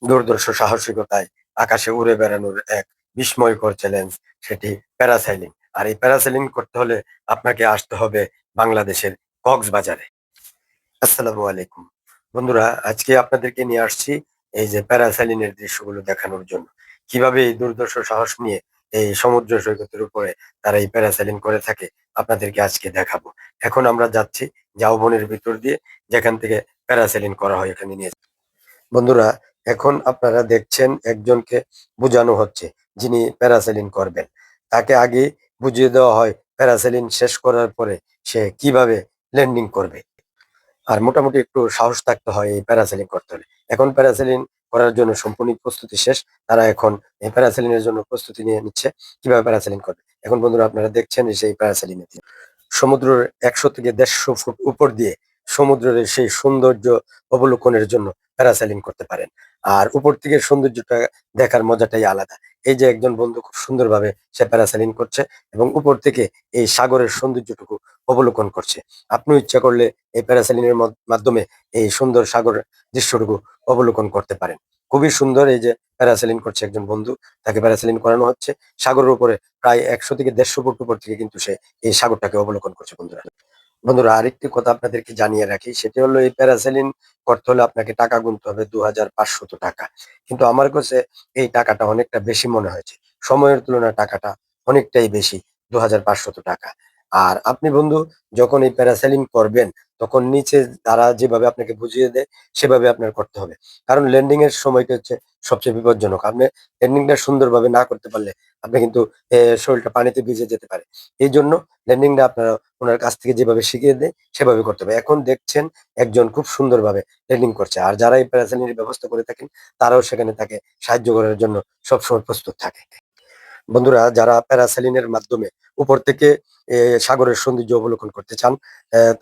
দুর্ধর্ষ সাহসিকতায় আকাশে উড়ে বেড়ানোর এক বিস্ময়কর চ্যালেঞ্জ, সেটি প্যারাসাইলিং। আর এই প্যারাসেলিং করতে হলে আপনাকে আসতে হবে বাংলাদেশের কক্সবাজারে। আসসালামু আলাইকুম। বন্ধুরা, আজকে আপনাদেরকে নিয়ে আসছি এই যে প্যারাসেলিং এর দৃশ্যগুলো দেখানোর জন্য। কিভাবে এই দুর্ধর্ষ সাহস নিয়ে এই সমুদ্র সৈকতের উপরে তারা এই প্যারাসেলিং করে থাকে আপনাদেরকে আজকে দেখাবো। এখন আমরা যাচ্ছি ঝাউবনের ভিতর দিয়ে, যেখান থেকে প্যারাসেলিং করা হয় এখানে নিয়ে। বন্ধুরা, এখন আপনারা দেখছেন একজনকে বুঝানো হচ্ছে যিনি প্যারাসেলিং করবেন। তাকে আগে বুঝিয়ে দেওয়া হয় প্যারাসেলিং শেষ করার পরে সে কিভাবে ল্যান্ডিং করবে। আর মোটামুটি একটু সাহস থাকতে হয় এই প্যারাসেলিং করতে হলে। এখন প্যারাসেলিং করার জন্য সম্পূর্ণ প্রস্তুতি শেষ। তারা এখন এই প্যারাসেলিং এর জন্য প্রস্তুতি নিয়ে নিচ্ছে কিভাবে প্যারাসেলিং করবে। এখন বন্ধুরা, আপনারা দেখছেন যে সেই প্যারাসেলিং এ সমুদ্রের ১০০ থেকে ১৫০ ফুট উপর দিয়ে সমুদ্রের সেই সৌন্দর্য অবলোকনের জন্য প্যারাসেলিং করতে পারেন। আর উপর থেকে সৌন্দর্যটা দেখার মজাটাই আলাদা। এই যে একজন বন্ধু খুব সুন্দরভাবে সে প্যারাসেলিং করছে এবং উপর থেকে এই সাগরের সৌন্দর্যটুকু অবলোকন করছে। আপনিও ইচ্ছা করলে এই প্যারাসেলিং এর মাধ্যমে এই সুন্দর সাগরের দৃশ্যটুকু অবলোকন করতে পারেন। খুবই সুন্দর এই যে প্যারাসেলিং করছে একজন বন্ধু, তাকে প্যারাসেলিং করানো হচ্ছে। সাগরের উপরে প্রায় ১০০ থেকে ১৫০ ফুট উপর থেকে কিন্তু সে এই সাগরটাকে অবলোকন করছে বন্ধুরা। বন্ধুরা, আরেকটি কথা আপনাদেরকে জানিয়ে রাখি, সেটি হলো এই প্যারাসেলিং করতে হলে আপনাকে টাকা গুনতে হবে ৳২,৫০০। কিন্তু আমার কাছে এই টাকাটা অনেকটা বেশি মনে হয়েছে। সময়ের তুলনায় টাকাটা অনেকটাই বেশি, ৳২,৫০০। আর আপনি বন্ধু যখন এই প্যারাসেলিং করবেন তখন নিচে তারা যেভাবে আপনাকে বুঝিয়ে দেয় সেভাবে আপনার করতে হবে। কারণ ল্যান্ডিং এর সময়টা হচ্ছে সবচেয়ে বিপজ্জনক। আপনি ল্যান্ডিংটা সুন্দরভাবে না করতে পারলে আপনি কিন্তু শরীরটা পানিতে ভিজে যেতে পারে। এইজন্য ল্যান্ডিংটা আপনারা উনার কাছ থেকে যেভাবে শিখিয়ে দেয় সেভাবে করতে হবে। এখন দেখছেন একজন খুব সুন্দরভাবে ট্রেনিং করছে। আর যারা এই প্যারাসেলিং এর ব্যবস্থা করে থাকেন তারাও সেখানে তাকে সাহায্য করার জন্য সবসময় প্রস্তুত থাকে। বন্ধুরা, যারা প্যারাসেলিং এর মাধ্যমে উপর থেকে সাগরের সৌন্দর্য অবলোকন করতে চান,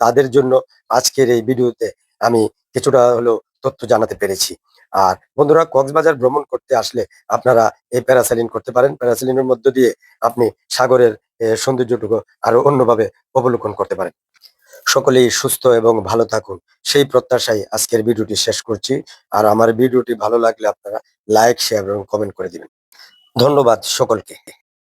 তাদের জন্য আজকের এই ভিডিওতে আমি কিছুটা হলেও তথ্য জানাতে পেরেছি। আর বন্ধুরা, কক্সবাজার ভ্রমণ করতে আসলে আপনারা এই প্যারাসেলিং করতে পারেন। প্যারাসেলিং এর মধ্য দিয়ে আপনি সাগরের সৌন্দর্যটুকু আরো অন্যভাবে অবলোকন করতে পারেন। সকলেই সুস্থ এবং ভালো থাকুন, সেই প্রত্যাশায় আজকের ভিডিওটি শেষ করছি। আর আমার ভিডিওটি ভালো লাগলে আপনারা লাইক, শেয়ার এবং কমেন্ট করে দিবেন। ধন্যবাদ সকলকে।